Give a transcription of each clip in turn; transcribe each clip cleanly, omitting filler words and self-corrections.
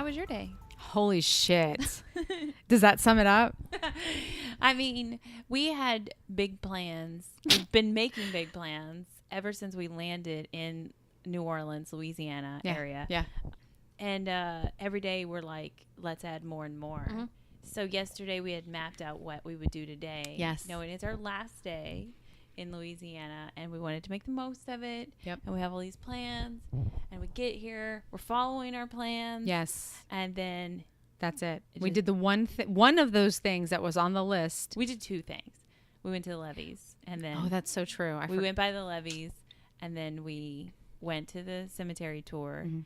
was your day? Holy shit. Does that sum it up? I mean, we had big plans. We've been making big plans ever since we landed in New Orleans, Louisiana area. Yeah. And every day we're like, let's add more and more. Mm-hmm. So yesterday we had mapped out what we would do today. Yes. Knowing it's our last day in Louisiana and we wanted to make the most of it. Yep. And we have all these plans and we get here, we're following our plans. Yes. And then That's it. We did the one of those things that was on the list. we did two things. We went to the levees and then Oh, that's so true. we went by the levees and then we went to the cemetery tour. Mm-hmm.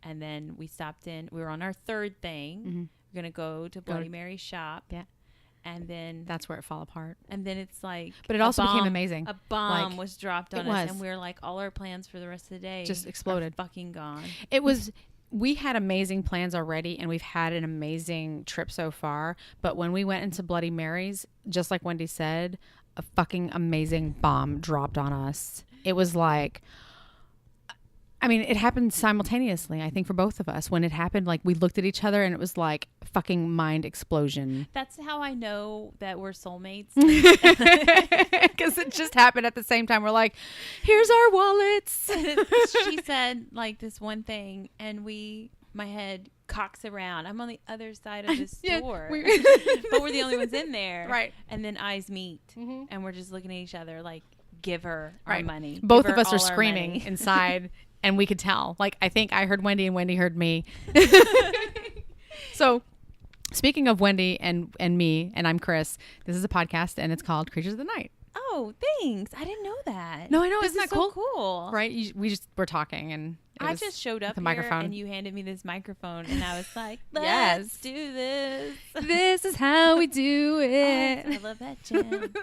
And then we stopped in. We were on our third thing. Mm-hmm. We're going to go to Bloody Mary's shop. Yeah. And then That's where it fell apart. and then it's like But it also became amazing. A bomb Like, was dropped on it us was. and we were like all our plans for the rest of the day Just are exploded. fucking gone. It was, we had amazing plans already and we've had an amazing trip so far. But when we went into Bloody Mary's, just like Wendy said, a fucking amazing bomb dropped on us. It was like, I mean, it happened simultaneously, I think, for both of us. When it happened, like, we looked at each other and it was like fucking mind explosion. That's how I know that we're soulmates. Because it just happened at the same time. We're like, here's our wallets. She said like this one thing and my head cocks around. I'm on the other side of the store. But we're the only ones in there. Right. And then eyes meet and we're just looking at each other like, give her our Right. money. Both Give of her us are all our screaming money. inside and we could tell. Like, I think I heard Wendy and Wendy heard me. So speaking of Wendy and me, and I'm Chris, this is a podcast and it's called Creatures of the Night. Oh, thanks. I didn't know that. No, I know. This Isn't that is so cool? cool. Right? We just were talking and I just showed up the here microphone. and you handed me this microphone and I was like, let's Yes. do this. This is how we do it. Oh, I love that jam.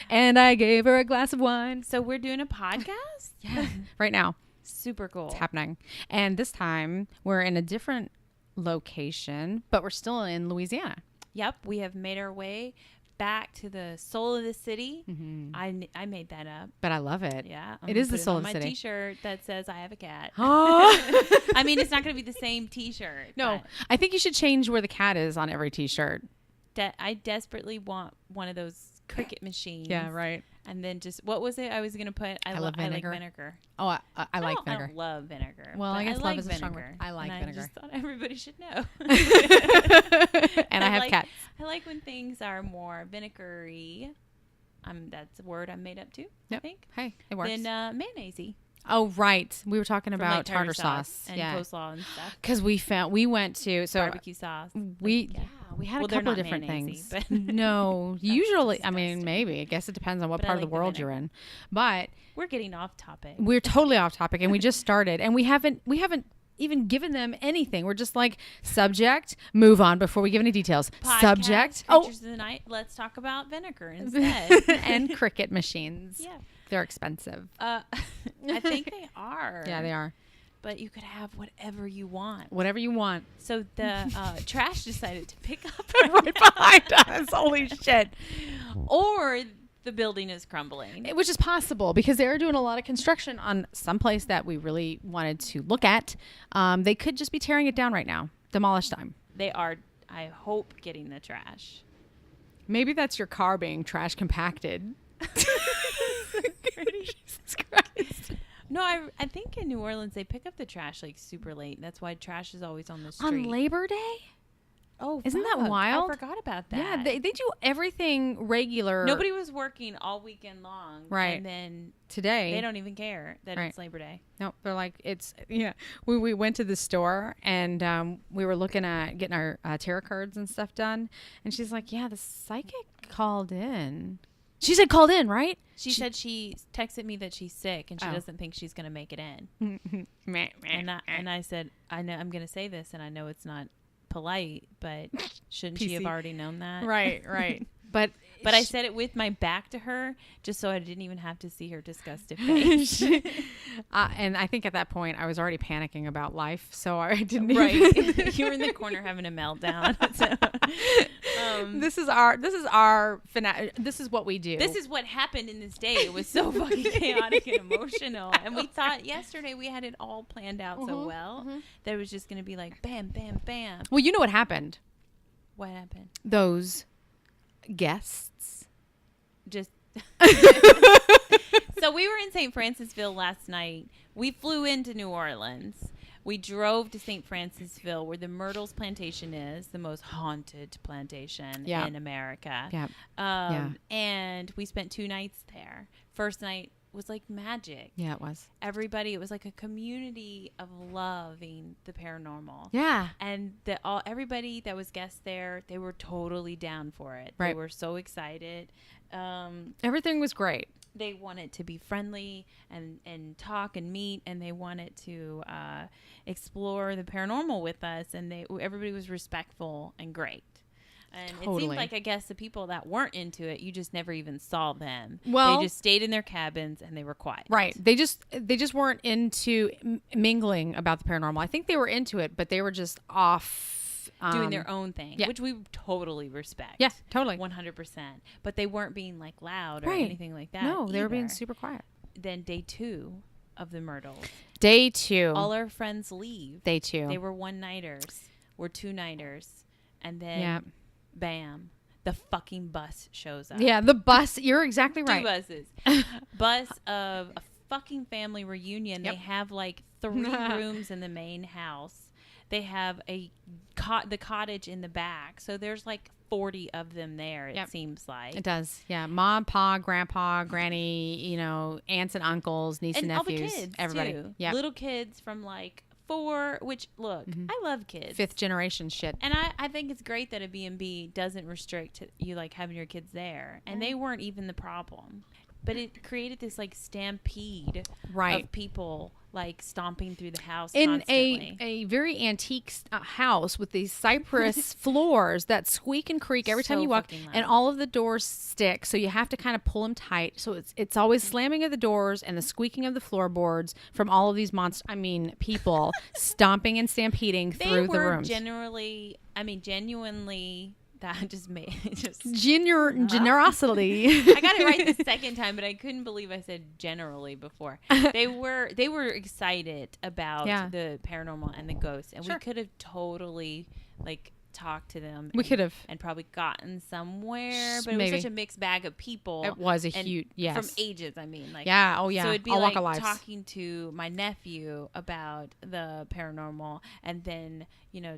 And I gave her a glass of wine. So we're doing a podcast? Yeah. Right now. Super cool. It's happening. And this time we're in a different location, but we're still in Louisiana. Yep. We have made our way back to the soul of the city. Mm-hmm. I made that up. But I love it. Yeah. It is the soul on of the my city. T-shirt that says I have a cat. Oh. I mean, it's not going to be the same T-shirt. No, I think you should change where the cat is on every T-shirt. I desperately want one of those cricket machines. Yeah, right. And then just, what was it I was going to put? I love vinegar. I like vinegar. Oh, I like I vinegar. don't love vinegar. Well, I but guess love like is a strong vinegar. word. I like and vinegar. I just thought everybody should know. And I have cats. I like when things are more vinegary. That's a word I made up too, I Yep. think. Hey, it works. Then mayonnaise. Oh, right. We were talking From, about like, tartar sauce. and Yeah. coleslaw and stuff. Because we went to, so Barbecue sauce. we Like, yeah. we had Well, a they're couple of not different mayonnaise-y, things. but- No, usually, I mean, disgusting. maybe. I guess it depends on what But I part of like the the world you're vinegar. in. But We're getting off topic. we're totally off topic, and we just started, and we haven't even given them anything. We're just like, subject, move on before we give any details. Podcast, Subject, Creatures of the Night. Let's talk about vinegar instead. and cricket machines. Yeah. They're expensive. I think they are. Yeah, they are. But you could have whatever you want. Whatever you want. So the trash decided to pick up Right behind us. Holy shit. or the building is crumbling. Which is possible because they are doing a lot of construction on some place that we really wanted to look at. They could just be tearing it down right now. Demolish time. They are, I hope, getting the trash. Maybe that's your car being trash compacted. Jesus Christ. No, I think in New Orleans they pick up the trash like super late. That's why trash is always on the street. On Labor Day? Oh, Isn't that fuck. wild? I forgot about that. Yeah, they do everything regular. Nobody was working all weekend long. Right. And then today. they don't even care that Right. it's Labor Day. No, they're like, it's, yeah. We went to the store and we were looking at getting our tarot cards and stuff done. And she's like, yeah, the psychic called in. She said called in, right? She said she texted me that she's sick and she Oh. doesn't think she's going to make it in. Meh, meh, And I said, I know I'm going to say this and I know it's not polite, but shouldn't she have PC. already known that? Right, right. But I said it with my back to her just so I didn't even have to see her disgusted face. And I think at that point I was already panicking about life, so I didn't Right. You were in the corner having a meltdown. This is what we do. This is what happened in this day. It was so fucking chaotic and emotional. And we thought yesterday we had it all planned out so well that it was just going to be like bam, bam, bam. Well, you know what happened? What happened? Those guests. Just So we were in St. Francisville last night. We flew into New Orleans. We drove to St. Francisville, where the Myrtles Plantation is, the most haunted plantation in America. Yeah. And we spent 2 nights there. First night was like magic. Yeah, it was. Everybody, it was like a community of loving the paranormal. Yeah. And everybody that was guests there, they were totally down for it. Right. They were so excited. Everything was great. They wanted to be friendly and talk and meet, and they wanted to explore the paranormal with us, and everybody was respectful and great. And it seemed like, I guess, the people that weren't into it, you just never even saw them. Well, they just stayed in their cabins and they were quiet. Right. They just weren't into mingling about the paranormal. I think they were into it, but they were just off. Doing their own thing, which we totally respect. Yeah, totally. 100%. But they weren't being like loud or anything like that. No, either. they were being super quiet. Then day 2 of the Myrtles. Day 2. All our friends leave. Day 2. They were 1-nighters. We're 2-nighters. And then, bam, the fucking bus shows up. Yeah, the bus. You're exactly right. 2 buses. Bus of a fucking family reunion. Yep. They have like 3 rooms in the main house. They have the cottage in the back. So there's like 40 of them there, it seems like. It does. Yeah. Mom, pa, grandpa, granny, aunts and uncles, nieces and nephews. All the kids, everybody. Too. Yep. Little kids from like 4, which, look, I love kids. 5th generation shit. And I think it's great that a B&B doesn't restrict you like having your kids there. And they weren't even the problem. But it created this like stampede of people like stomping through the house in constantly. a very antique house with these cypress floors that squeak and creak every time you walk, and all of the doors stick, so you have to kind of pull them tight. So it's always slamming of the doors and the squeaking of the floorboards from all of these people stomping and stampeding through the rooms. Genuinely. That just made generosity. I got it right the second time, but I couldn't believe I said generally before. They were excited about the paranormal and the ghosts, and we could have totally like talked to them. We could have, and probably gotten somewhere, but it was such a mixed bag of people. It was a huge from ages. I mean, like So it'd be like talking to my nephew about the paranormal, and then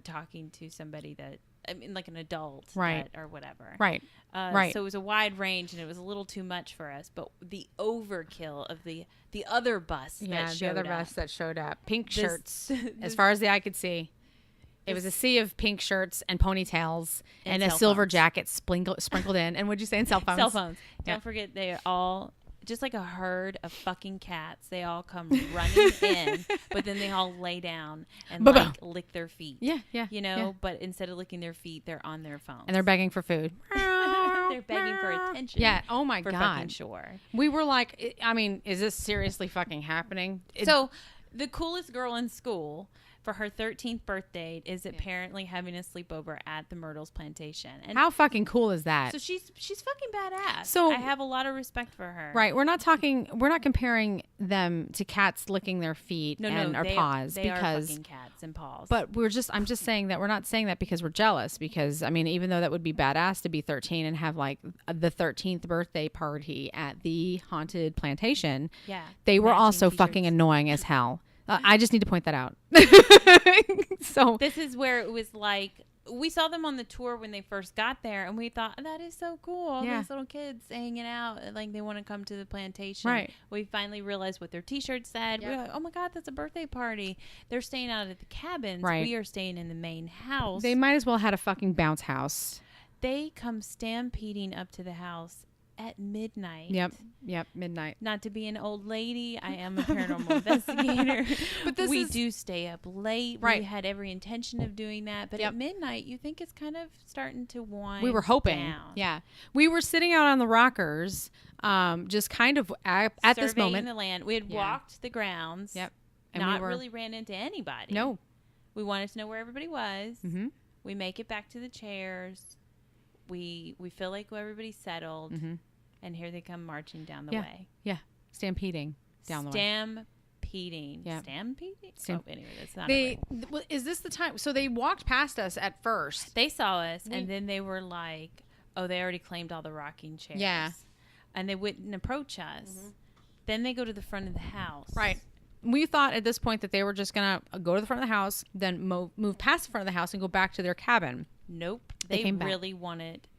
talking to somebody that. I mean, like an adult, or whatever. Right. So it was a wide range, and it was a little too much for us. But the overkill of the other bus that showed up, pink shirts, as far as the eye could see. It was a sea of pink shirts and ponytails and a silver jacket sprinkled in. And what'd you say in cell phones? Cell phones. Don't forget, they are all just like a herd of fucking cats. They all come running in, but then they all lay down and lick their feet. Yeah. But instead of licking their feet, they're on their phones. And they're begging for food. They're begging for attention. Yeah. Oh my God. Fucking sure. We were like, I mean, is this seriously fucking happening? So the coolest girl in school for her 13th birthday is apparently having a sleepover at the Myrtles Plantation. And how fucking cool is that? So she's fucking badass. So I have a lot of respect for her. Right. We're not comparing them to cats licking their feet or paws. They are fucking cats and paws. But I'm just saying that we're not saying that because we're jealous, because I mean, even though that would be badass to be 13 and have like the 13th birthday party at the haunted plantation. Yeah. They were also fucking annoying as hell. I just need to point that out. So this is where it was like, we saw them on the tour when they first got there, and we thought, that is so cool. All these little kids hanging out, like they want to come to the plantation. Right. We finally realized what their T-shirts said. Yep. We were like, oh my God, that's a birthday party. They're staying out at the cabins. Right. We are staying in the main house. They might as well had a fucking bounce house. They come stampeding up to the house at midnight. Yep, midnight. Not to be an old lady, I am a paranormal investigator. But we do stay up late. Right. We had every intention of doing that. But at midnight, you think it's kind of starting to wind We were hoping. down. Yeah. We were sitting out on the rockers, just kind of at this moment. the land. We had walked the grounds. Yep. And not really ran into anybody. No. We wanted to know where everybody was. Mm-hmm. We make it back to the chairs. We feel like everybody's settled. Mm-hmm. And here they come marching down the way. Yeah. Stampeding down the way. Stampeding. Yeah. Stampeding? Anyway, that's not Is this the time? So they walked past us at first. They saw us, and then they were like, oh, they already claimed all the rocking chairs. Yeah. And they wouldn't approach us. Mm-hmm. Then they go to the front of the house. Right. We thought at this point that they were just going to go to the front of the house, then move past the front of the house and go back to their cabin. Nope. They really wanted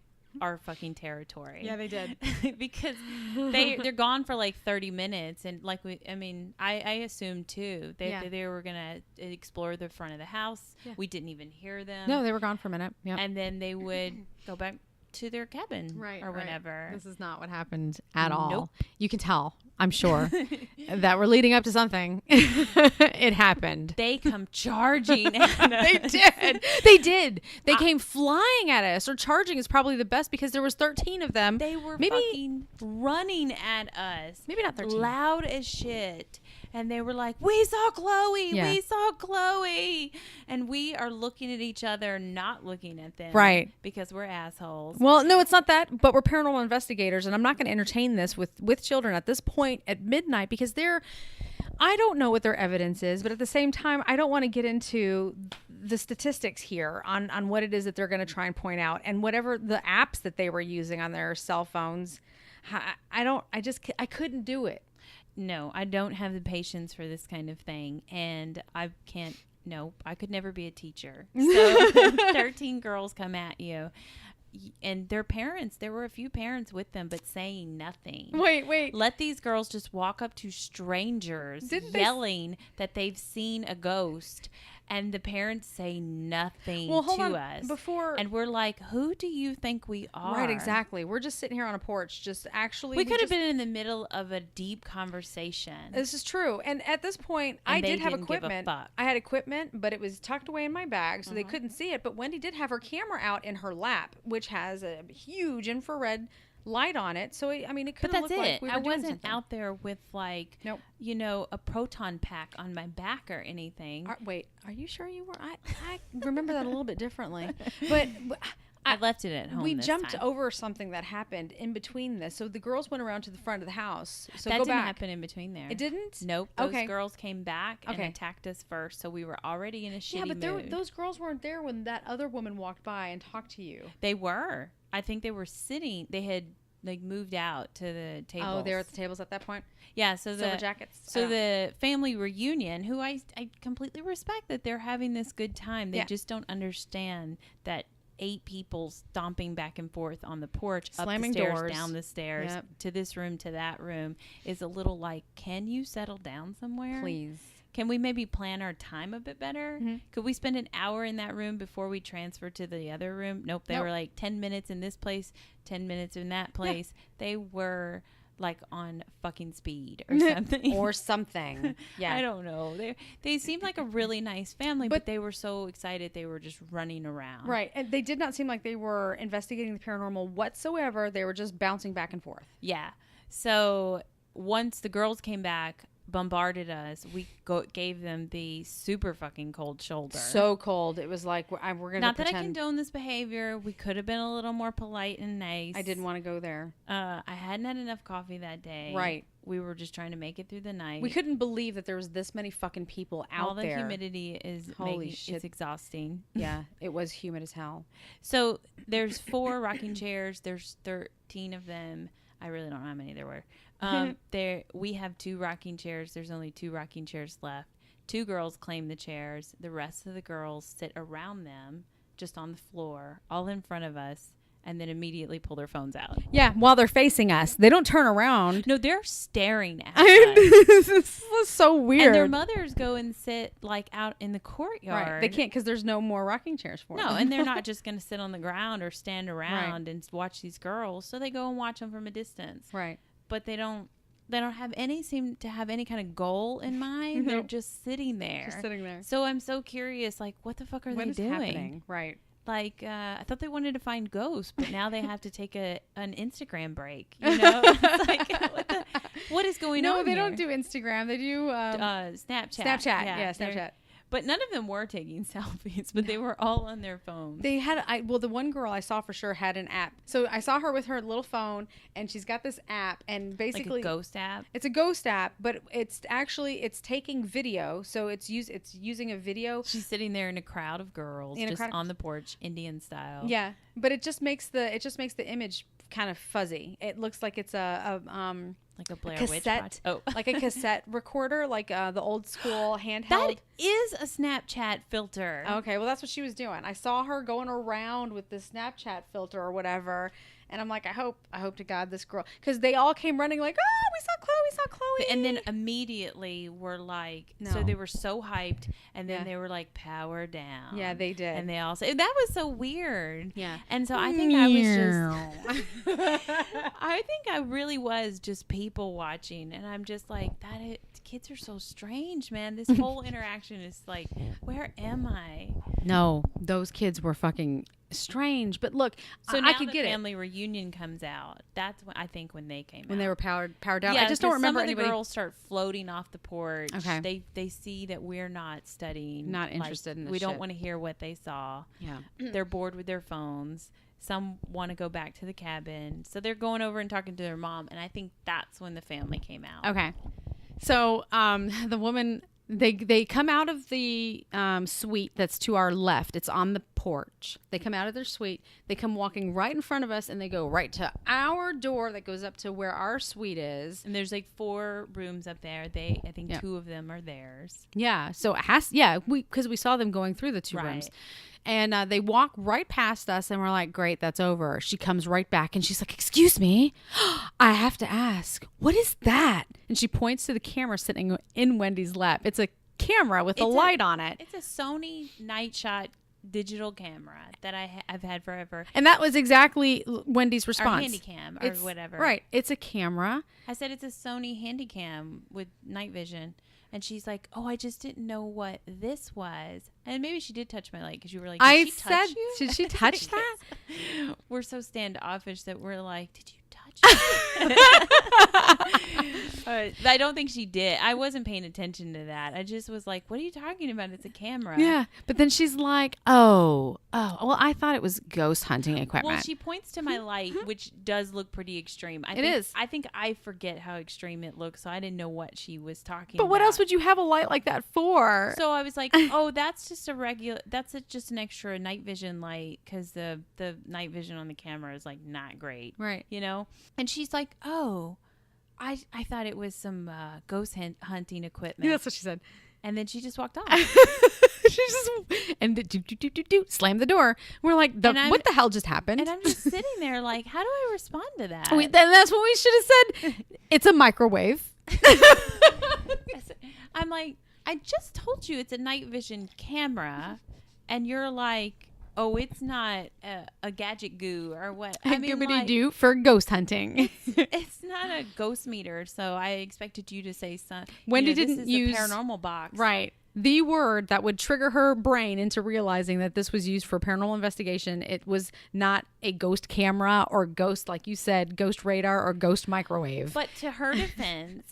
our fucking territory. Yeah, they did. Because they're gone for like 30 minutes. And like I assumed too. They were going to explore the front of the house. Yeah. We didn't even hear them. No, they were gone for a minute. Yeah. And then they would go back to their cabin or whatever. This is not what happened at all. Nope. You can tell, I'm sure, that we're leading up to something. It happened. They come charging at us. They did. They came flying at us, or charging is probably the best because there was 13 of them. They were fucking running at us. Maybe not 13. Loud as shit. And they were like, we saw Chloe. Yeah. We saw Chloe. And we are looking at each other, not looking at them. Right. Because we're assholes. Well, no, it's not that. But we're paranormal investigators. And I'm not going to entertain this with children at this point at midnight because I don't know what their evidence is. But at the same time, I don't want to get into the statistics here on what it is that they're going to try and point out. And whatever the apps that they were using on their cell phones, I couldn't do it. No, I don't have the patience for this kind of thing. And I can't, I could never be a teacher. So 13 girls come at you. And their parents, there were a few parents with them, but saying nothing. Wait. Let these girls just walk up to strangers yelling that they've seen a ghost. And the parents say nothing to us. And we're like, who do you think we are? Right, exactly. We're just sitting here on a porch, just actually. We could have been in the middle of a deep conversation. This is true. And at this point, I did have equipment. I had equipment, but it was tucked away in my bag, so they couldn't see it. But Wendy did have her camera out in her lap, which has a huge infrared light on it, so it could have looked like we were doing wasn't something. out there with like a proton pack on my back or anything. Wait, are you sure you were? I remember that a little bit differently, but I left it at home. We jumped over something that happened in between this, so the girls went around to the front of the house. So that didn't happen in between there. It didn't. Nope. Those girls came back and attacked us first, so we were already in a shitty mood. Yeah, but those girls weren't there when that other woman walked by and talked to you. They were. I think they were sitting. They had moved out to the tables. Oh, they were at the tables at that point? Yeah. So Silver jackets. So the family reunion, who I completely respect that they're having this good time. They just don't understand that 8 people stomping back and forth on the porch, slamming up the stairs, doors, down the stairs, to this room, to that room, is a little like, can you settle down somewhere? Please. Can we maybe plan our time a bit better? Mm-hmm. Could we spend an hour in that room before we transfer to the other room? Nope. They were like 10 minutes in this place, 10 minutes in that place. They were like on fucking speed or something. Yeah. I don't know. They seemed like a really nice family, but they were so excited they were just running around. Right. And they did not seem like they were investigating the paranormal whatsoever. They were just bouncing back and forth. Yeah. So once the girls came back, bombarded us, we gave them the super fucking cold shoulder. So cold. It was like, we're going to Not that I condone this behavior. We could have been a little more polite and nice. I didn't want to go there. I hadn't had enough coffee that day. Right. We were just trying to make it through the night. We couldn't believe that there was this many fucking people out there. All the humidity is it's exhausting. Yeah, it was humid as hell. So there's 4 rocking chairs. There's 13 of them. I really don't know how many there were. We have 2 rocking chairs. There's only 2 rocking chairs left. 2 girls claim the chairs. The rest of the girls sit around them, just on the floor, all in front of us, and then immediately pull their phones out. Yeah, while they're facing us. They don't turn around. No, they're staring at us. This was so weird. And their mothers go and sit like out in the courtyard. Right. They can't because there's no more rocking chairs for them. No, and they're not just going to sit on the ground or stand around and watch these girls. So they go and watch them from a distance. Right. But they don't seem to have any kind of goal in mind. They're just sitting there. Just sitting there. So I'm so curious, like, what the fuck are they doing? Happening? Right. Like, I thought they wanted to find ghosts, but now they have to take an Instagram break. You know, it's like, what is going on? No, they here? don't do Instagram. They do Snapchat. Snapchat. Yeah, Snapchat. But none of them were taking selfies, but they were all on their phones. They had, the one girl I saw for sure had an app. So I saw her with her little phone, and she's got this app, and basically like a ghost app. It's a ghost app, but it's taking video. So it's using a video. She's sitting there in a crowd of girls, just on the porch, Indian style. Yeah, but it just makes the image kind of fuzzy. It looks like it's like a Blair Witch cassette, like a cassette recorder, like the old school handheld. That is a Snapchat filter. Okay, well that's what she was doing. I saw her going around with the Snapchat filter or whatever, and I'm like, I hope to God this girl, because they all came running like, oh, we saw Chloe, and then immediately were like, so they were so hyped, and then they were like, power down. Yeah, they did, and they all said that was so weird. Yeah, and so I think I was just, I think I really was just people watching, and I'm just like, kids are so strange, man. This whole interaction is like, where am I? No, those kids were fucking strange. But look, so I now could the get family reunion comes out. That's when I think when they came when out. they were powered down. Yeah, I just don't remember some of anybody. the girls start floating off the porch. Okay, they see that we're not studying, not interested in this. We don't want to hear what they saw. Yeah, they're bored with their phones. Some want to go back to the cabin, so they're going over and talking to their mom. And I think that's when the family came out. Okay, so the woman. They come out of the suite that's to our left. It's on the porch. They come out of their suite. They come walking right in front of us, and they go right to our door that goes up to where our suite is. And there's like 4 rooms up there. I think 2 of them are theirs. Yeah. So it has. Yeah. Because we saw them going through the 2 rooms. And they walk right past us, and we're like, great, that's over. She comes right back, and she's like, excuse me, I have to ask, what is that? And she points to the camera sitting in Wendy's lap. It's a camera with a light on it. It's a Sony Night Shot digital camera that I've had forever. And that was exactly Wendy's response. Or Handycam or whatever. Right. It's a camera. I said it's a Sony Handycam with night vision. And she's like, oh, I just didn't know what this was. And maybe she did touch my leg because you were like, did she touch you? Did she touch that? We're so standoffish that we're like, did you touch it? I don't think she did. I wasn't paying attention to that. I just was like, what are you talking about? It's a camera. Yeah. But then she's like, well, I thought it was ghost hunting equipment. Well, she points to my light, which does look pretty extreme. It is. I think I forget how extreme it looks, so I didn't know what she was talking about. But what else would you have a light like that for? So I was like, oh, that's just just an extra night vision light, because the night vision on the camera is like not great. Right. You know? And she's like, oh, I thought it was some ghost hunting equipment. Yeah, that's what she said. And then she just walked off. She just slammed the door. We're like, what the hell just happened? And I'm just sitting there like, how do I respond to that? Then that's what we should have said. It's a microwave. I'm like, I just told you it's a night vision camera, and you're like, oh, it's not a gadget goo or what? I mean, like, do for ghost hunting. It's not a ghost meter, so I expected you to say something. Wendy this didn't is use a paranormal box, right? The word that would trigger her brain into realizing that this was used for paranormal investigation. It was not a ghost camera or ghost, like you said, ghost radar or ghost microwave. But to her defense,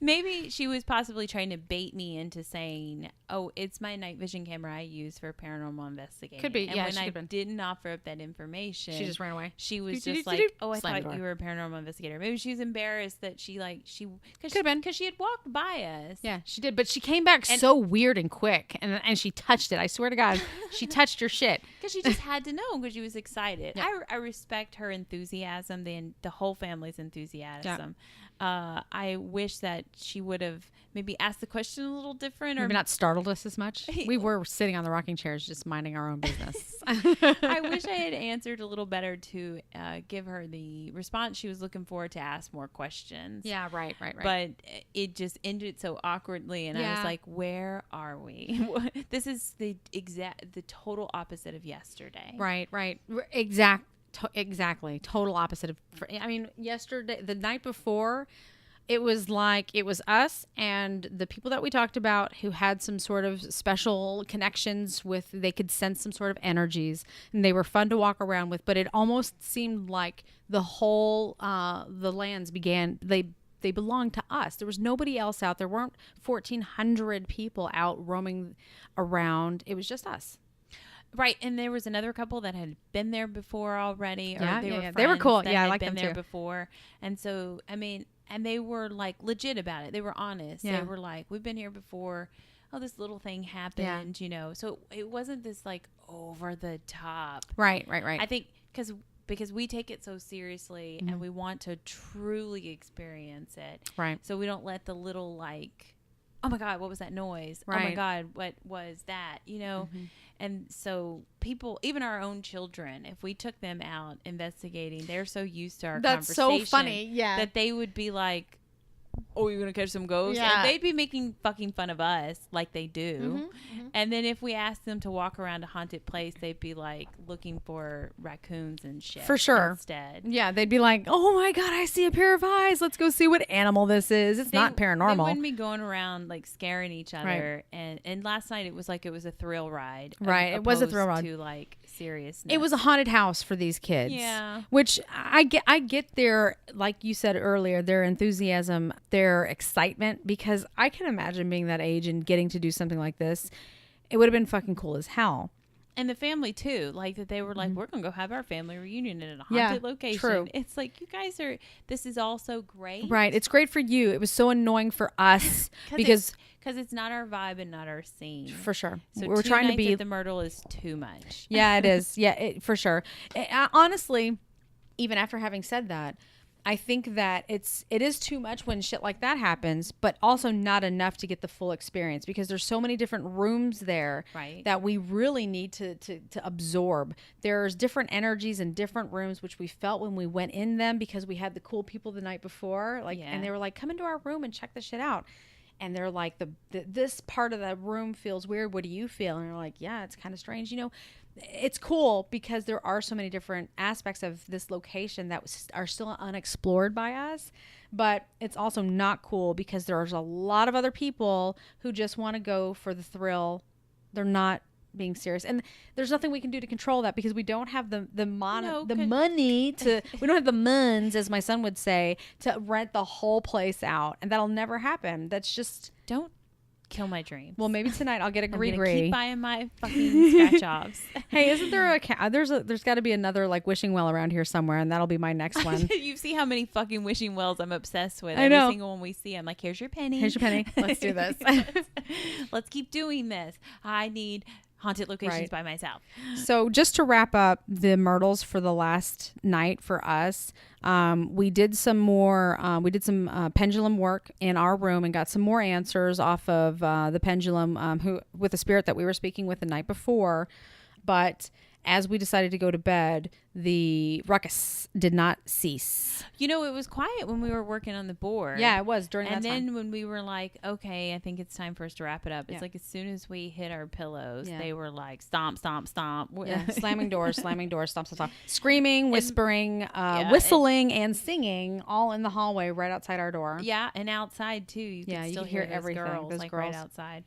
maybe she was possibly trying to bait me into saying, oh, it's my night vision camera I use for paranormal investigating. Could be. And yeah, when I didn't offer up that information, she just ran away. She was just like, oh, I thought you were a paranormal investigator. Maybe she was embarrassed that because she had walked by us. Yeah, she did. But she came back so weird and quick, and she touched it. I swear to God, she touched your shit. Because she just had to know, because she was excited. Yeah. I respect her enthusiasm, the whole family's enthusiasm. I wish that she would have maybe asked the question a little different, or maybe not startled us as much. We were sitting on the rocking chairs just minding our own business. I wish I had answered a little better to give her the response she was looking for, to ask more questions. Yeah, right. But it just ended so awkwardly, and I was like, where are we? This is the total opposite of yesterday. Right. Exactly. Total opposite of, I mean, yesterday, the night before, it was like, it was us and the people that we talked about who had some sort of special connections with, they could sense some sort of energies, and they were fun to walk around with, but it almost seemed like the whole, the lands they belonged to us. There was nobody else out. There weren't 1,400 people out roaming around. It was just us. Right, and there was another couple that had been there before already. They were cool. Yeah, I like them them there too. before, and so I mean, and they were like legit about it. They were honest. Yeah. They were like, "We've been here before. Oh, this little thing happened, you know." So it wasn't this like over the top. Right. I think because we take it so seriously, and we want to truly experience it. Right. So we don't let the little like, oh my God, what was that noise? Right. Oh my God, what was that? You know. And so people, even our own children, if we took them out investigating, they're so used to our That's conversation. so funny. Yeah. That they would be like, oh, you're going to catch some ghosts? Yeah. And they'd be making fucking fun of us like they do. And then if we asked them to walk around a haunted place, they'd be like looking for raccoons and shit. For sure. Instead. Yeah, they'd be like, oh my God, I see a pair of eyes. Let's go see what animal this is. It's not paranormal. They wouldn't be going around like scaring each other. Right. And last night it was like it was a thrill ride. Right. It was a thrill ride. To like seriousness. It was a haunted house for these kids. Yeah. Which I get their, like you said earlier, their enthusiasm, their excitement, because I can imagine being that age and getting to do something like this. It would have been fucking cool as hell. And the family too, like that they were like, we're gonna go have our family reunion in a haunted location. True. It's like, you guys this is all so great. Right. It's great for you. It was so annoying for us because it's not our vibe and not our scene. For sure. So we're trying to be at the Myrtle is too much. Yeah, it is. Yeah, for sure. Honestly, even after having said that, I think that it is too much when shit like that happens, but also not enough to get the full experience, because there's so many different rooms there that we really need to absorb. There's different energies in different rooms, which we felt when we went in them, because we had the cool people the night before, and they were like, come into our room and check the shit out. And they're like, this part of the room feels weird. What do you feel? And they're like, yeah, it's kind of strange. You know, it's cool because there are so many different aspects of this location that are still unexplored by us. But it's also not cool because there's a lot of other people who just want to go for the thrill. They're not being serious, and there's nothing we can do to control that, because we don't have the money to we don't have the muns, as my son would say, to rent the whole place out, and that'll never happen. That's just, don't kill my dreams. Well, maybe tonight I'll get a gree. Keep buying my fucking scratch offs. Hey, isn't there there's got to be another like wishing well around here somewhere, and that'll be my next one. You see how many fucking wishing wells I'm obsessed with. I know. Every single one we see, I'm like, here's your penny. Let's do this. Let's keep doing this. I need haunted locations by myself. So just to wrap up the Myrtles for the last night for us, we did some more, pendulum work in our room and got some more answers off of the pendulum, with the spirit that we were speaking with the night before. But as we decided to go to bed, the ruckus did not cease. You know, it was quiet when we were working on the board. Yeah, it was during that time. And then when we were like, okay, I think it's time for us to wrap it up. It's like as soon as we hit our pillows, they were like, stomp, stomp, stomp. Yeah. slamming doors, stomp, stomp, stomp. Screaming, whispering, whistling, and singing all in the hallway right outside our door. Yeah, and outside too. You could still hear everything. Those girls. Right outside.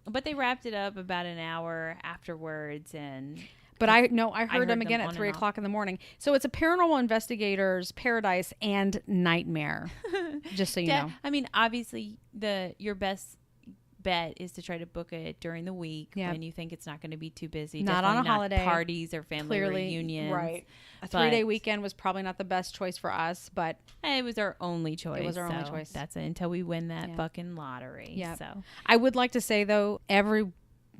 But they wrapped it up about an hour afterwards, and... But I heard them again at 3 o'clock in the morning. So it's a paranormal investigator's paradise and nightmare. Just so you know. I mean, obviously, your best bet is to try to book it during the week when you think it's not going to be too busy. Not on a holiday. Parties or family reunions. Right. A 3-day weekend was probably not the best choice for us, but it was our only choice. It was our only choice. That's it, until we win that fucking lottery. Yeah. So I would like to say though, every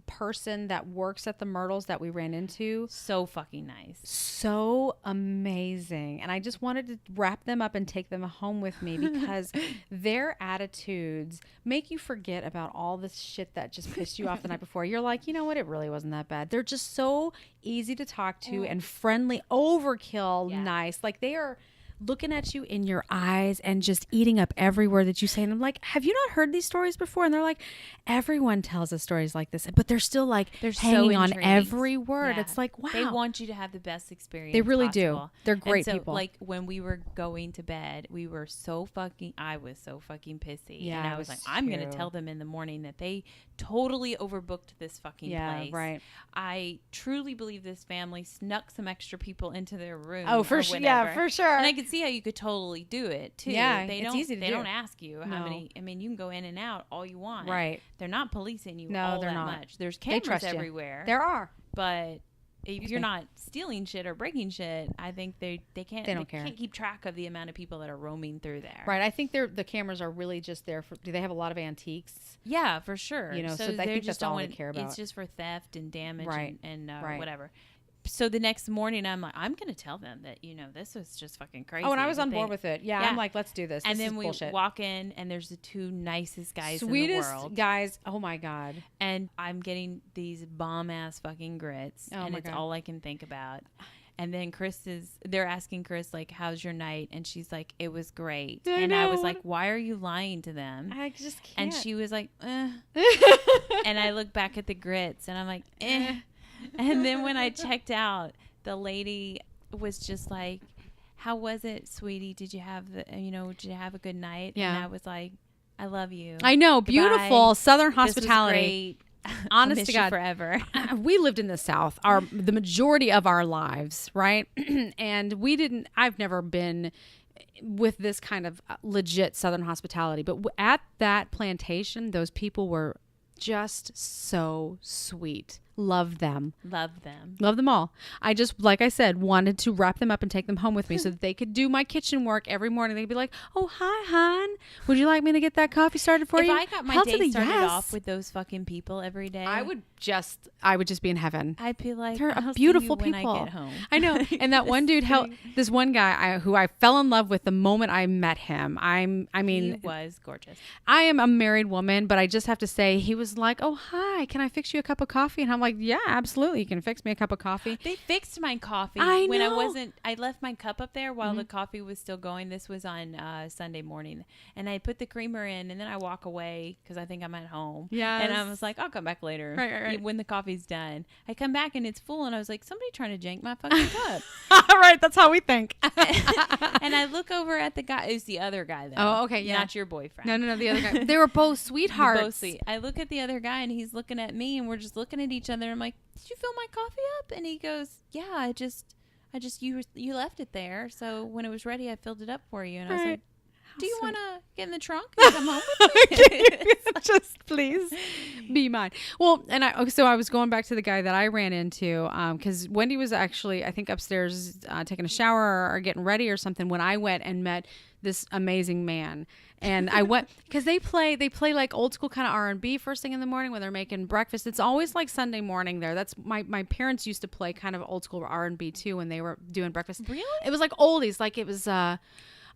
person that works at the Myrtles that we ran into. So fucking nice. So amazing. And I just wanted to wrap them up and take them home with me because their attitudes make you forget about all this shit that just pissed you off the night before. You're like, you know what? It really wasn't that bad. They're just so easy to talk to and friendly, overkill, nice. Like they are looking at you in your eyes and just eating up every word that you say. And I'm like, have you not heard these stories before? And they're like, everyone tells us stories like this, but they're still like, they're hanging on every word. Yeah. It's like, wow. They want you to have the best experience. They really possible. do. They're great so, people. Like when we were going to bed, I was so fucking pissy. Yeah, and I was like, I'm going to tell them in the morning that they totally overbooked this fucking place. Right. I truly believe this family snuck some extra people into their room. Oh, for sure. Yeah, for sure. And I could see how you could totally do it too. Yeah, it's easy to do. They don't ask you how many. I mean, you can go in and out all you want. Right. They're not policing you all that not. much. There's cameras everywhere. There are. But if you're not stealing shit or breaking shit, I think they can't. They don't care. Can't keep track of the amount of people that are roaming through there. Right. I think the cameras are really just there for. Do they have a lot of antiques? Yeah, for sure. You know, so I think that's all they care about. It's just for theft and damage and right. whatever. So the next morning, I'm like, I'm going to tell them that, this was just fucking crazy. Oh, and I was on board with it. Yeah, I'm like, let's do this. And this then we bullshit. walk in, and there's the two nicest guys in the Sweetest world. guys. Oh, my God. And I'm getting these bomb-ass fucking grits, and it's all I can think about. And then they're asking Chris, like, how's your night? And she's like, it was great. I was like, why are you lying to them? I just can't. And she was like, And I look back at the grits, and I'm like, And then when I checked out, the lady was just like, how was it, sweetie? Did you have did you have a good night? Yeah. And I was like, I love you. I know. Goodbye. Beautiful Southern hospitality. This was great. Honest to God. Forever. We lived in the South the majority of our lives, right? And I've never been with this kind of legit Southern hospitality, but at that plantation, those people were just so sweet. Love them. Love them. Love them all. I just, like I said, wanted to wrap them up and take them home with me so that they could do my kitchen work every morning. They'd be like, oh, hi, hon. Would you like me to get that coffee started for you? If I got my day started off with those fucking people every day, I would just be in heaven. I'd be like, they're I'll beautiful see you people. when I get home. I know. And that one dude this one guy who I fell in love with the moment I met him. He was gorgeous. I am a married woman, but I just have to say, he was like, oh, hi, can I fix you a cup of coffee? And I'm like, yeah, absolutely. You can fix me a cup of coffee. They fixed my coffee when I left my cup up there while the coffee was still going. This was on Sunday morning, and I put the creamer in, and then I walk away because I think I'm at home. Yeah. And I was like, I'll come back later. Right. When the coffee's done. I come back and it's full, and I was like, somebody trying to jank my fucking cup. All right. That's how we think. And I look over at the guy. It was the other guy, though. Oh, okay. Yeah. Not your boyfriend. No, the other guy. They were both sweethearts. Both sweet. I look at the other guy, and he's looking at me, and we're just looking at each other. And I'm like, did you fill my coffee up? And he goes, yeah, I just you left it there, so when it was ready I filled it up for you. And I was like, do you want to get in the trunk and come home with me? Just please be mine. Well, and I was going back to the guy that I ran into because Wendy was actually, I think, upstairs taking a shower or getting ready or something when I went and met this amazing man. And I went because they play like old school kind of R&B first thing in the morning when they're making breakfast. It's always like Sunday morning there. That's my parents used to play kind of old school R&B too when they were doing breakfast. Really? It was like oldies, like it was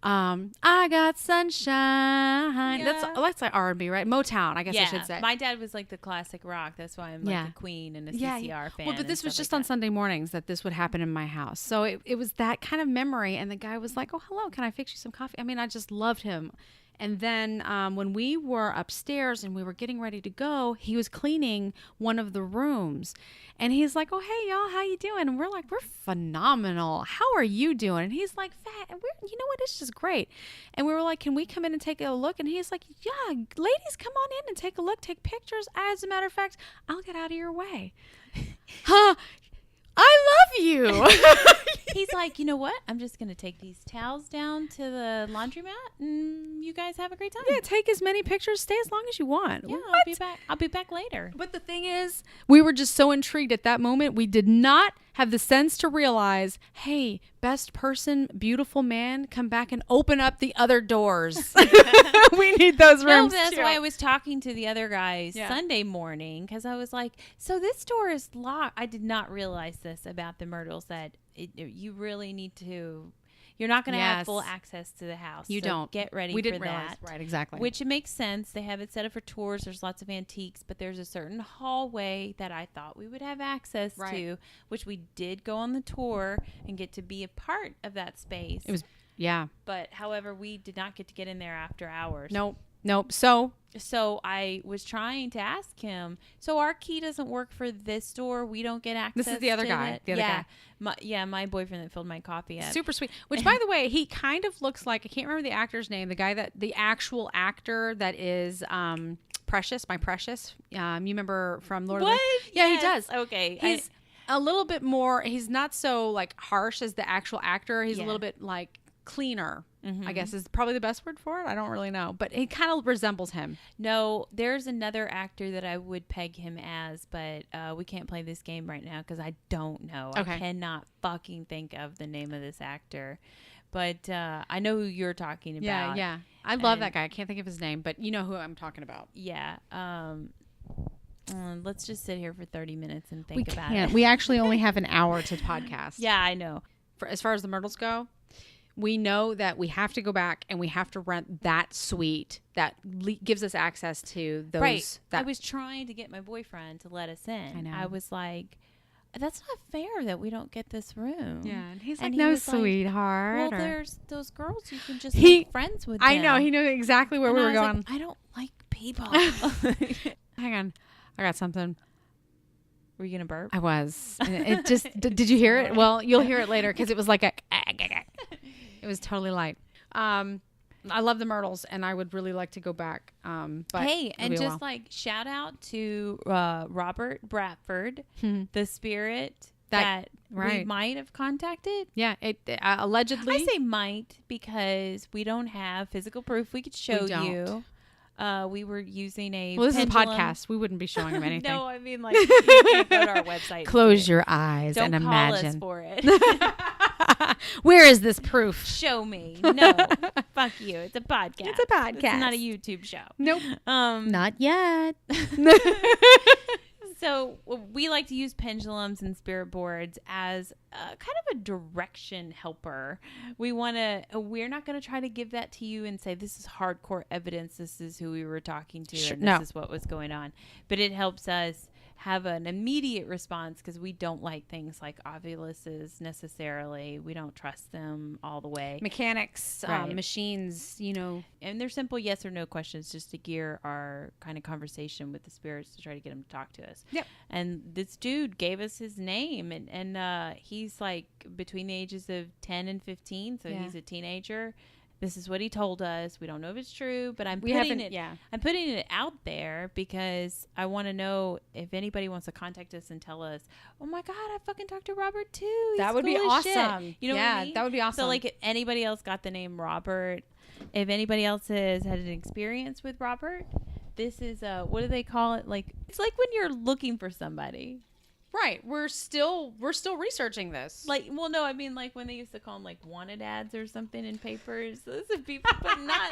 I got sunshine. Yeah. That's like R&B, right? Motown, I guess I should say. My dad was like the classic rock. That's why I'm like a Queen and a CCR fan. Well, but this was just on Sunday mornings that this would happen in my house. So it was that kind of memory. And the guy was like, oh, hello, can I fix you some coffee? I mean, I just loved him. And then when we were upstairs and we were getting ready to go, he was cleaning one of the rooms. And he's like, oh, hey, y'all, how you doing? And we're like, we're phenomenal. How are you doing? And he's like, fat. And you know what? It's just great. And we were like, can we come in and take a look? And he's like, yeah, ladies, come on in and take a look, take pictures. As a matter of fact, I'll get out of your way. Huh? I love you. He's like, you know what? I'm just going to take these towels down to the laundromat and you guys have a great time. Yeah, take as many pictures. Stay as long as you want. Yeah, What? I'll be back later. But the thing is, we were just so intrigued at that moment. We did not have the sense to realize, hey, best person, beautiful man, come back and open up the other doors. We need those rooms. No, that's too. why I was talking to the other guys Sunday morning, because I was like, so this door is locked. I did not realize this about the Myrtles, that you really need to... You're not going to have full access to the house. You don't. Get ready we for didn't realize. that. Right, exactly. Which it makes sense. They have it set up for tours. There's lots of antiques, but there's a certain hallway that I thought we would have access to, which we did go on the tour and get to be a part of that space. It was, But, however, we did not get to get in there after hours. Nope. So I was trying to ask him, so our key doesn't work for this door. We don't get access. This is the other guy. It? The other guy. My boyfriend that filled my coffee up. Super sweet. Which, by the way, he kind of looks like, I can't remember the actor's name, the actual actor that is Precious, my Precious. You remember from Lord of the Rings? Yeah, he does. Okay. He's a little bit more, he's not so like harsh as the actual actor. He's a little bit like cleaner. I guess is probably the best word for it. I don't really know, but he kind of resembles him. No, there's another actor that I would peg him as, but we can't play this game right now because I don't know. Okay. I cannot fucking think of the name of this actor, but I know who you're talking about. Yeah. I love that guy. I can't think of his name, but you know who I'm talking about. Yeah. Let's just sit here for 30 minutes and think about it. We actually only have an hour to podcast. Yeah, I know. As far as the Myrtles go, we know that we have to go back and we have to rent that suite that gives us access to those. Right. I was trying to get my boyfriend to let us in. I know. I was like, that's not fair that we don't get this room. Yeah. And he's like, no, sweetheart. Well, there's those girls you can just make friends with them. I know. He knew exactly where we were going. Like, I don't like people. Hang on. I got something. Were you going to burp? I was. It just, did you hear it? Well, you'll hear it later because it was like it was totally light. I love the Myrtles and I would really like to go back. But hey, and just like shout out to Robert Bradford, the spirit that we might have contacted. Yeah, it allegedly. I say might because we don't have physical proof we could show you. We were using a Well, this pendulum. is a podcast. We wouldn't be showing him anything. No, I mean, like, you can't go to our website. Close your eyes and imagine. Don't call us for it. Where is this proof? Show me. No. Fuck you. It's a podcast. It's a podcast. It's not a YouTube show. Nope. Not yet. So we like to use pendulums and spirit boards as kind of a direction helper. We're not going to try to give that to you and say, this is hardcore evidence. This is who we were talking to. And this is what was going on. But it helps us have an immediate response because we don't like things like ovuluses necessarily. We don't trust them all the way. Mechanics, machines, And they're simple yes or no questions just to gear our kind of conversation with the spirits to try to get them to talk to us. Yep. And this dude gave us his name and he's like between the ages of 10 and 15. So he's a teenager. This is what he told us. We don't know if it's true, but I'm putting it out there because I want to know if anybody wants to contact us and tell us, oh my God, I fucking talked to Robert too. He's that would be awesome. Shit. You know what I mean? That would be awesome. So like if anybody else got the name Robert, if anybody else has had an experience with Robert, this is what do they call it? Like it's like when you're looking for somebody. Right. We're still researching this. Like, well, no, I mean, like when they used to call them like wanted ads or something in papers. Those are people, but not.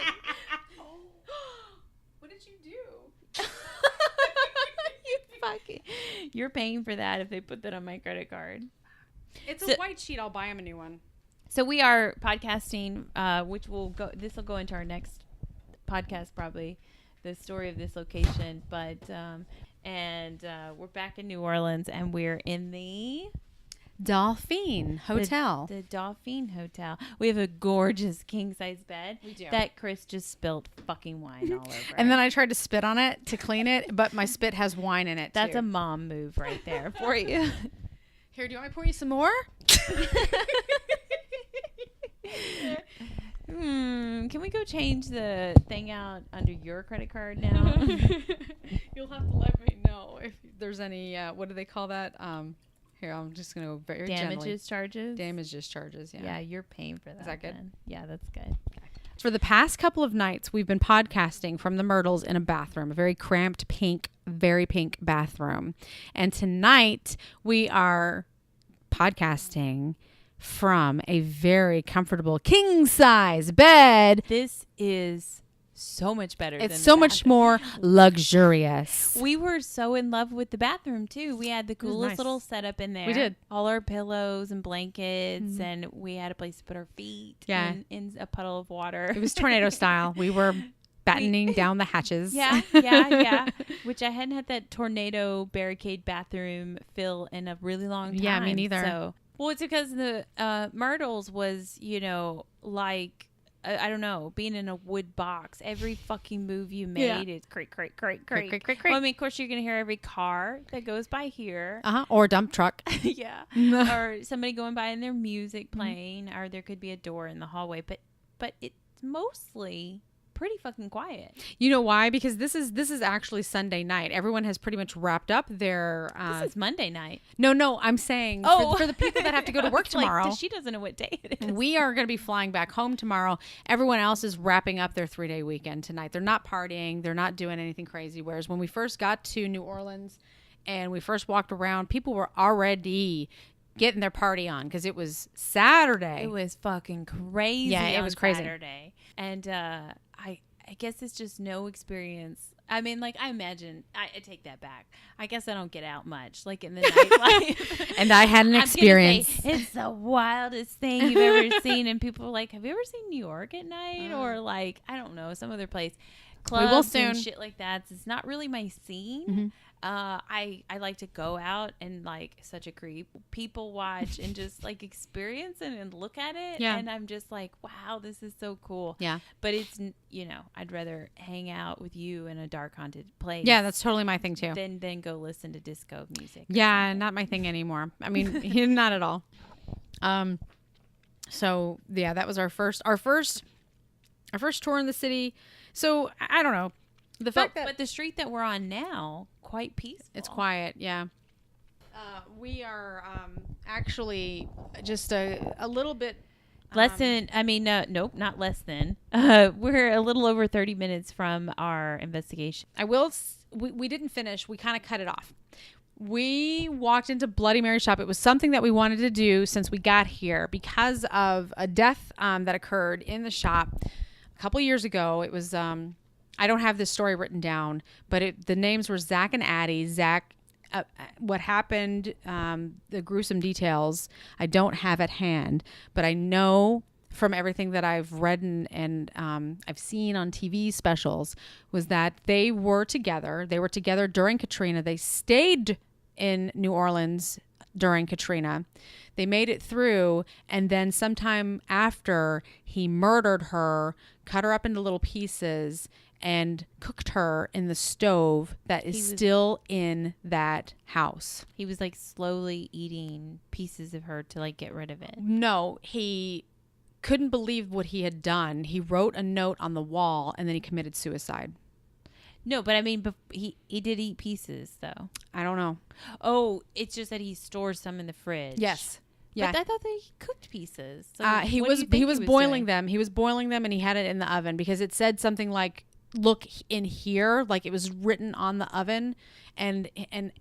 What did you do? You're paying for that if they put that on my credit card. It's a white sheet. I'll buy him a new one. So we are podcasting, which this will go into our next podcast, probably the story of this location, but, and we're back in New Orleans and we're in the Dauphine Hotel. The Dauphine Hotel. We have a gorgeous king size bed. We do. That Chris just spilled fucking wine all over. And then I tried to spit on it to clean it, but my spit has wine in it. That's a mom move right there for you. Here, do you want me to pour you some more? Can we go change the thing out under your credit card now? You'll have to let me know if there's any, what do they call that? Here, I'm just going to go very Damages gently. charges? Damages charges, yeah. Yeah, you're paying for that. Is that good? Then. Yeah, that's good. For the past couple of nights, we've been podcasting from the Myrtles in a bathroom, a very cramped, very pink bathroom. And tonight, we are podcasting from a very comfortable king-size bed. This is so much better. It's so much more luxurious. We were so in love with the bathroom too. We had the coolest little setup in there. We did. All our pillows and blankets, and we had a place to put our feet in a puddle of water. It was tornado style. We were battening down the hatches. Yeah. Which I hadn't had that tornado barricade bathroom fill in a really long time. Yeah, me neither. So, well, it's because the Myrtles was, like, I don't know, being in a wood box. Every fucking move you made is creak. Well, I mean, of course, you're going to hear every car that goes by here. Or dump truck. Yeah. Or somebody going by and their music playing. Or there could be a door in the hallway. But it's mostly pretty fucking quiet. You know why? Because this is actually Sunday night. Everyone has pretty much wrapped up their this is Monday night. No, I'm saying for the people that have to go to work tomorrow. She doesn't know what day it is. We are going to be flying back home tomorrow. Everyone else is wrapping up their 3-day weekend tonight. They're not partying, they're not doing anything crazy. Whereas when we first got to New Orleans and we first walked around, people were already getting their party on because it was Saturday. It was fucking crazy. Yeah, it was crazy. Saturday. And I guess it's just no experience. I mean, like, I imagine, I take that back. I guess I don't get out much, like in the nightlife. And I had an experience. It's the wildest thing you've ever seen. And people are like, have you ever seen New York at night? Or like, I don't know, some other place. Clubs we will soon. And shit like that. It's not really my scene. Mm-hmm. I like to go out and, like, such a creep, people watch and just like experience it and look at it. Yeah. And I'm just like, wow, this is so cool. Yeah. But it's, I'd rather hang out with you in a dark haunted place. Yeah, that's totally my thing too. Than go listen to disco music. Yeah, not my thing anymore. I mean, not at all. So yeah, that was our first tour in the city. So I don't know. But the street that we're on now, quite peaceful. It's quiet, yeah. We are actually just a little bit less than. Nope, not less than. We're a little over 30 minutes from our investigation. We didn't finish. We kind of cut it off. We walked into Bloody Mary's shop. It was something that we wanted to do since we got here because of a death that occurred in the shop a couple years ago. It was. I don't have this story written down, but the names were Zack and Addie. Zack, what happened, the gruesome details, I don't have at hand, but I know from everything that I've read and I've seen on TV specials was that they were together. They were together during Katrina. They stayed in New Orleans during Katrina. They made it through, and then sometime after, he murdered her, cut her up into little pieces, and cooked her in the stove that is still in that house. He was like slowly eating pieces of her to like get rid of it. No, he couldn't believe what he had done. He wrote a note on the wall and then he committed suicide. No, but I mean, he did eat pieces though. I don't know. Oh, it's just that he stores some in the fridge. Yes. Yeah. But I thought that he cooked pieces. So he was boiling them. He was boiling them and he had it in the oven because it said something like, look in here, like it was written on the oven, and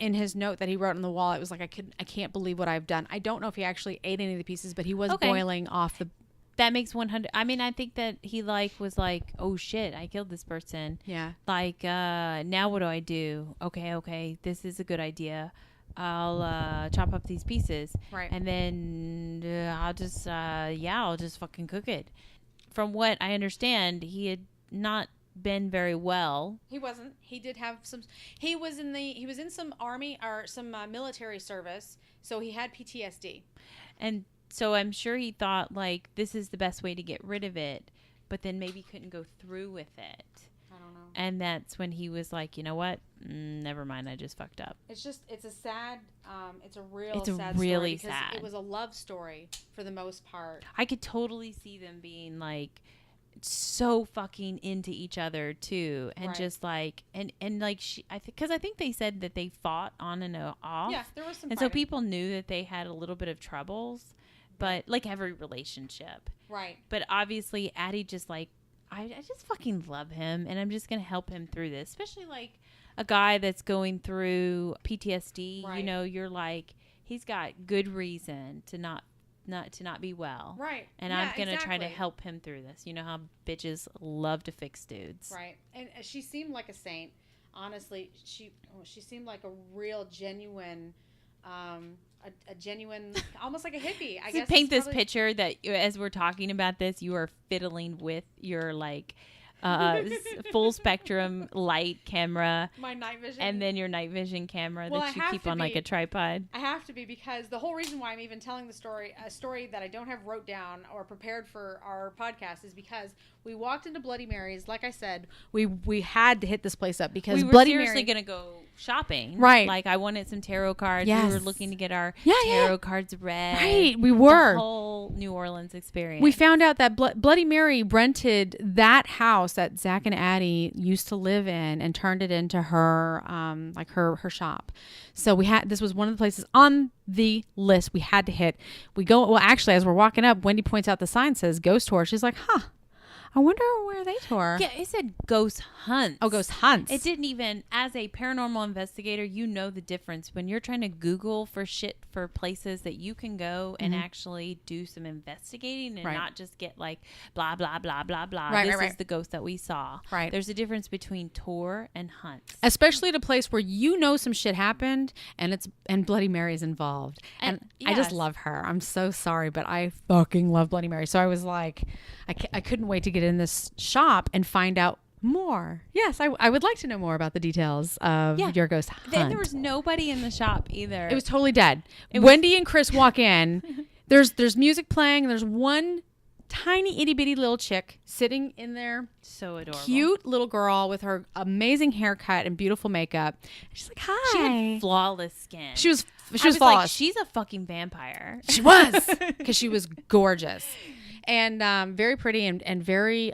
in his note that he wrote on the wall, it was like, I can't believe what I've done. I don't know if he actually ate any of the pieces, but he was boiling off the. That makes 100. I mean, I think that he was like, oh shit, I killed this person. Yeah. Like, now what do I do? Okay, this is a good idea. I'll chop up these pieces. Right. And then I'll just fucking cook it. From what I understand, he had not been very well. He wasn't. He did have some. He was in some army or some military service, so he had PTSD. And so I'm sure he thought like this is the best way to get rid of it, but then maybe couldn't go through with it. I don't know. And that's when he was like, you know what? Never mind. I just fucked up. It's a sad. It's a really story sad. It was a love story for the most part. I could totally see them being like so fucking into each other too, and Right. just like and like because I think they said that they fought on and off. Yeah, there was some and fighting. so people knew that they had a little bit of troubles, but like every relationship. Right. But obviously Addie just like I just fucking love him, and I'm just gonna help him through this, especially like a guy that's going through PTSD. Right. You know, you're like, he's got good reason to not be well. Right. And Yeah, I'm going to try to exactly. help him through this. You know how bitches love to fix dudes. Right. And she seemed like a saint. Honestly, she seemed like a real genuine, a genuine, almost like a hippie. I So guess. paint this picture that as we're talking about this, you are fiddling with your like full spectrum light camera, my night vision, and then your night vision camera Well, that you keep on like a tripod. I have to be, because the whole reason why I'm even telling the story, a story that I don't have wrote down or prepared for our podcast, is because we walked into Bloody Mary's. Like I said, we had to hit this place up because We were Bloody seriously Mary. going to go shopping. Right. Like I wanted some tarot cards. Yes. We were looking to get our Yeah, tarot yeah. cards read. Right, we were. The whole New Orleans experience. We found out that Bloody Mary rented that house that Zack and Addie used to live in and turned it into her, like her shop. So this was one of the places on the list we had to hit. Well, actually, as we're walking up, Wendy points out the sign says ghost tour. She's like, huh, I wonder where they tour. Yeah, it said ghost hunts. Oh, ghost hunts. It didn't even, as a paranormal investigator, you know the difference when you're trying to Google for shit for places that you can go and actually do some investigating and Right. not just get like blah, blah, blah, blah, blah. Right, this right, is right. the ghost that we saw. Right. There's a difference between tour and hunts. Especially at a place where you know some shit happened and Bloody Mary's involved. And I just yes. love her. I'm so sorry, but I fucking love Bloody Mary. So I was like, I couldn't wait to get in this shop and find out more. Yes, I would like to know more about the details of your ghost hunt. Then there was nobody in the shop either. It was totally dead. Wendy and Chris walk in. There's music playing. And there's one tiny itty bitty little chick sitting in there. so adorable. Cute little girl with her amazing haircut and beautiful makeup. She's like, hi. She had flawless skin. She was I flawless. like, she's a fucking vampire. She was, because she was gorgeous and very pretty and very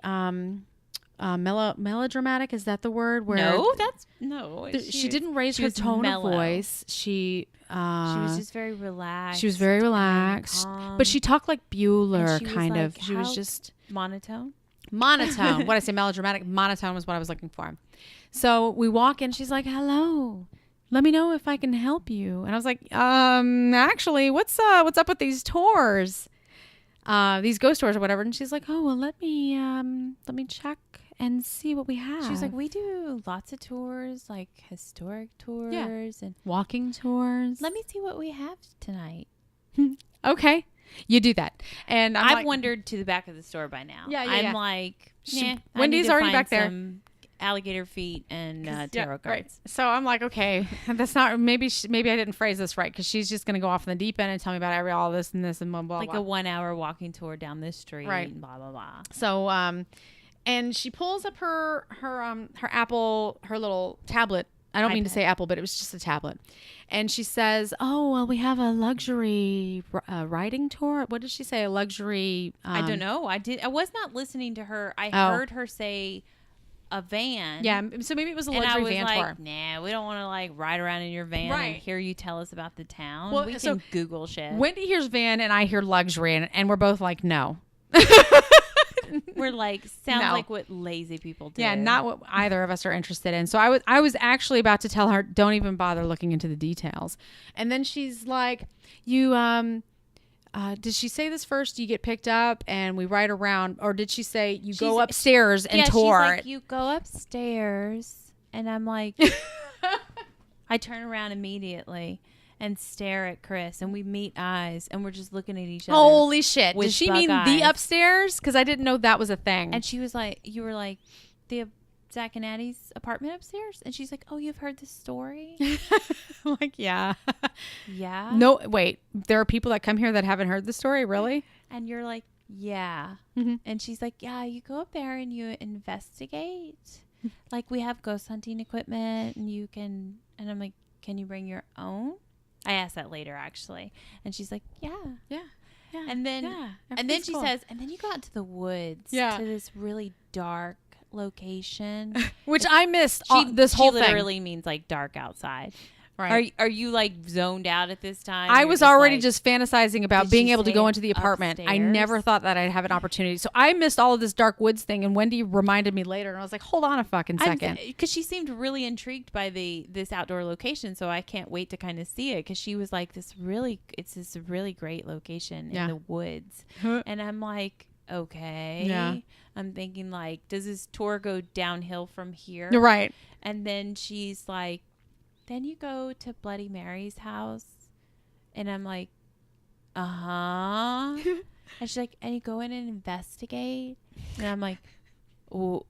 melodramatic. Is that the word? Where no. she didn't raise her was tone mellow. of voice. She was just very relaxed. She was very relaxed, but she talked like Bueller, she was kind of. like, She was how- just monotone. monotone. What I say, melodramatic. Monotone was what I was looking for. So we walk in. She's like, "Hello, let me know if I can help you." And I was like, actually, what's up with these tours, these ghost tours or whatever?" And she's like, "Oh, well, let me check and see what we have." She was like, we do lots of tours, like historic tours and walking tours. let me see what we have tonight. Okay, you do that. And I've wandered to the back of the store by now. Yeah, yeah, I'm yeah. like, Wendy's already back there. Some alligator feet and tarot cards. Right. So I'm like, okay, that's not, maybe I didn't phrase this right, because she's just going to go off in the deep end and tell me about all this and this and blah, blah, Like blah. a 1 hour walking tour down this street Right. and blah, blah, blah. So, and she pulls up her Apple, her little tablet. I don't mean to iPad. say Apple, but it was just a tablet. And she says, "Oh, well, we have a luxury riding tour." What did she say? A luxury. I don't know. I was not listening to her. I Oh. heard her say a van. Yeah. So maybe it was a And I luxury was van like, tour. nah, we don't want to like ride around in your van Right. and hear you tell us about the town. Well, we so can Google shit. Wendy hears van and I hear luxury, and we're both like, no. We're like, sounds No. like what lazy people do. Yeah, not what either of us are interested in. So I was actually about to tell her, don't even bother looking into the details. And then she's like, you, did she say this first? You get picked up and we ride around, or did she say you go upstairs and yeah, tour? She's like, you go upstairs, and I'm like, I turn around immediately and stare at Chris, and we meet eyes, and we're just looking at each other. Holy shit. with Did she bug mean the eyes. upstairs? Because I didn't know that was a thing. And she was like, you were like, the Zack and Addie's apartment upstairs? And she's like, oh, you've heard the story? I'm like, yeah. Yeah. No, wait. There are people that come here that haven't heard the story, really? And you're like, yeah. Mhm. And she's like, yeah, you go up there and you investigate. Like, we have ghost hunting equipment, and you can, and I'm like, can you bring your own? I asked that later, actually. And she's like, yeah. Yeah. Yeah. And then, she cool. says, and then you go out to the woods to this really dark location. Which I missed this whole thing. She literally means like dark outside. Right. Are you like zoned out at this time? I was already just fantasizing about being able to go into the apartment. Upstairs? I never thought that I'd have an opportunity. So I missed all of this dark woods thing. And Wendy reminded me later. And I was like, hold on a fucking second. Because she seemed really intrigued by this outdoor location. So I can't wait to kind of see it. Because she was like, it's this really great location in the woods. And I'm like, okay. Yeah. I'm thinking like, does this tour go downhill from here? You're right. And then she's like, then you go to Bloody Mary's house. And I'm like, and she's like, and you go in and investigate. And I'm like, oh.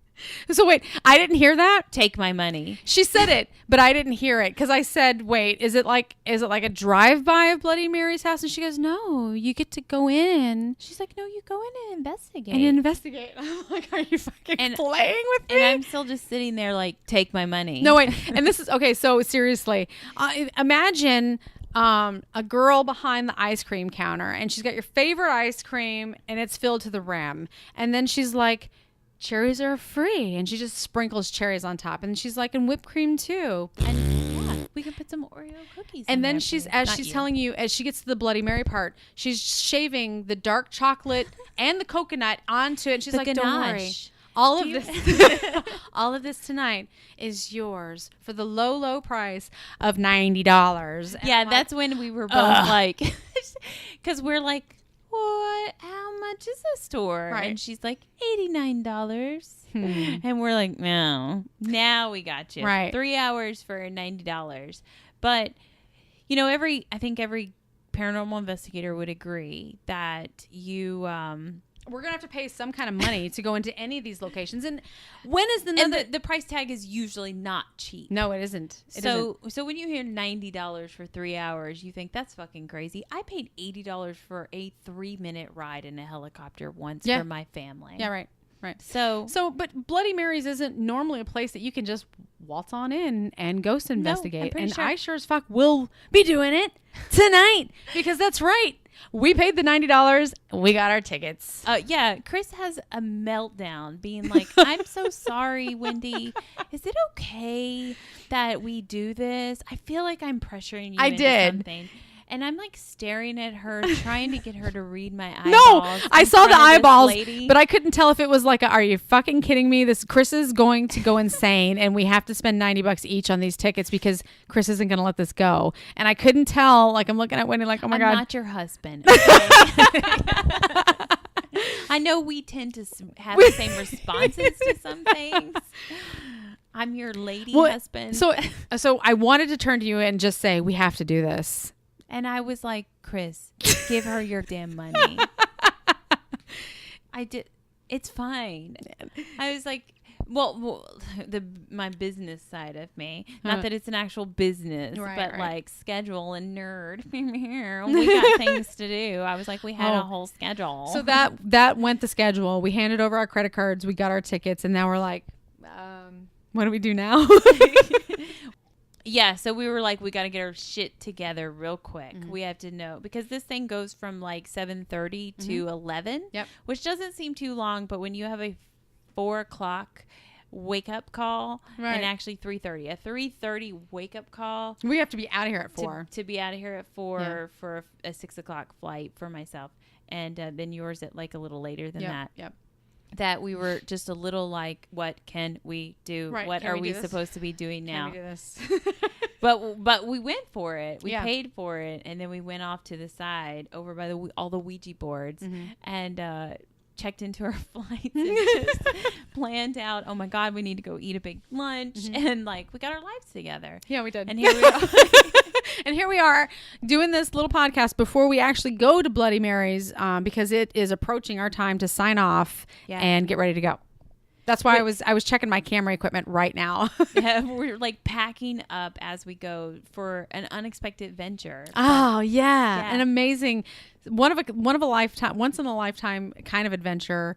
So wait, I didn't hear that. Take my money. She said it, but I didn't hear it because I said, "Wait, is it like a drive-by of Bloody Mary's house?" And she goes, "No, you get to go in." She's like, "No, you go in and investigate." I'm like, "Are you fucking playing with me?" And I'm still just sitting there like, "Take my money." No, wait. And this is okay. So seriously, imagine a girl behind the ice cream counter, and she's got your favorite ice cream, and it's filled to the rim, and then she's like, cherries are free, and she just sprinkles cherries on top, and she's like, and whipped cream too, and we can put some Oreo cookies and then there she's too. Telling you, as she gets to the Bloody Mary part, she's shaving the dark chocolate and the coconut onto it, and she's like, ganache. don't worry, all of this tonight is yours for the low price of $90. Yeah, that's when we were both like, because we're like, what? How much is this store? Right. And she's like, $89. And we're like, no. Now we got you. Right. 3 hours for $90. But, you know, I think every paranormal investigator would agree that you... we're going to have to pay some kind of money to go into any of these locations. And when is the price tag is usually not cheap. No, it isn't. So when you hear $90 for 3 hours, you think that's fucking crazy. I paid $80 for a 3-minute ride in a helicopter once for my family. Yeah, right. So, but Bloody Mary's isn't normally a place that you can just waltz on in and ghost investigate. And I sure as fuck will be doing it tonight because that's right. We paid the $90 and we got our tickets. Yeah, Chris has a meltdown being like, I'm so sorry, Wendy. Is it okay that we do this? I feel like I'm pressuring you into something. And I'm like staring at her, trying to get her to read my eyeballs. No, I saw the eyeballs, but I couldn't tell if it was like, are you fucking kidding me? Chris is going to go insane, and we have to spend $90 each on these tickets because Chris isn't going to let this go. And I couldn't tell. Like, I'm looking at Wendy like, oh my God. I'm not your husband. Okay? I know we tend to have the same responses to some things. I'm your lady husband. So I wanted to turn to you and just say, we have to do this. And I was like, Chris, give her your damn money. I did. It's fine. I was like, well, my business side of me. Not that it's an actual business, but like schedule and nerd. We got things to do. I was like, we had a whole schedule. So that went the schedule. We handed over our credit cards. We got our tickets. And now we're like, what do we do now? Yeah, so we were like, we got to get our shit together real quick. We have to know because this thing goes from like 7:30 to 11, which doesn't seem too long. But when you have a 4 o'clock wake up call and actually 3:30, a 3:30 wake up call, we have to be out of here at 4 to be out of here at 4 for a 6 o'clock flight for myself, and then yours at like a little later than that. Yep. That we were just a little like, what can we do? Right. What are we supposed to be doing now? Can we do this? but we went for it. We paid for it, and then we went off to the side over by all the Ouija boards and checked into our flights and just planned out. Oh my God, we need to go eat a big lunch, and like we got our lives together. Yeah, we did. And here we are. And here we are doing this little podcast before we actually go to Bloody Mary's because it is approaching our time to sign off and get ready to go. That's why I was checking my camera equipment right now. We're like packing up as we go for an unexpected venture. Oh yeah, an amazing once in a lifetime kind of adventure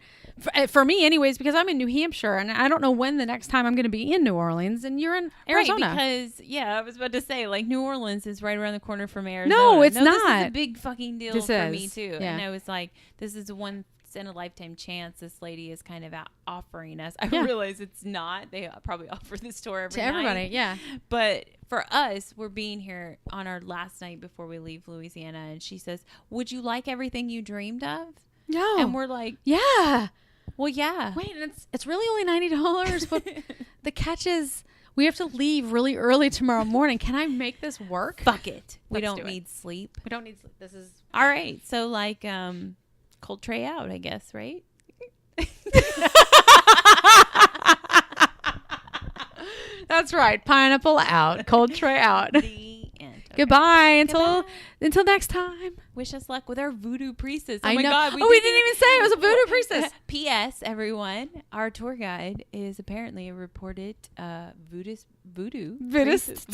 for me, anyways, because I'm in New Hampshire and I don't know when the next time I'm going to be in New Orleans, and you're in Arizona. Right, because I was about to say, like, New Orleans is right around the corner from Arizona. No, it's not. This is a big fucking deal for me too. Yeah. And I was like, this is one in a lifetime chance this lady is kind of offering us. I realize it's not. They probably offer this tour to everybody. Yeah, but for us, we're being here on our last night before we leave Louisiana, and she says, "Would you like everything you dreamed of?" No, and we're like, "Yeah." Well, yeah. Wait, and it's really only $90, but the catch is we have to leave really early tomorrow morning. Can I make this work? Fuck it. We don't need sleep. We don't need sleep. This is all right. So like cold tray out, I guess, right? That's right. Pineapple out. Cold tray out. The end. Okay. Goodbye until next time. Wish us luck with our voodoo priestess. Oh I my know. God. We didn't even say it was a voodoo priestess. P.S. Everyone, our tour guide is apparently a reported voodoo priestess.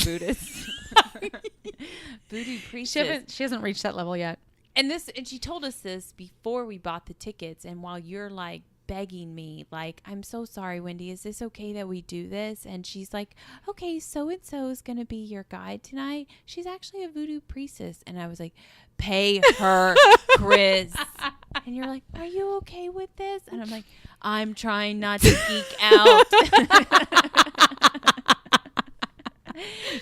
Voodoo priestess. She hasn't reached that level yet. And she told us this before we bought the tickets. And while you're like begging me, like, I'm so sorry, Wendy, is this okay that we do this? And she's like, okay, so-and-so is going to be your guide tonight. She's actually a voodoo priestess. And I was like, pay her, Chris. And you're like, are you okay with this? And I'm like, I'm trying not to geek out.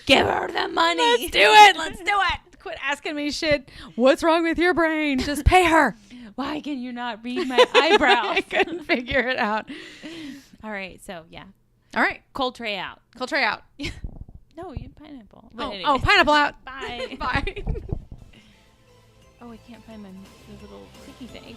Give her the money. Let's do it. Let's do it. Quit asking me shit. What's wrong with your brain? Just pay her. Why can you not read my eyebrows? I couldn't figure it out. All right. So, yeah. All right. Cold tray out. Cold tray out. No, you pineapple. Anyway. Oh, pineapple out. Bye. Bye. Oh, I can't find the little clicky thing.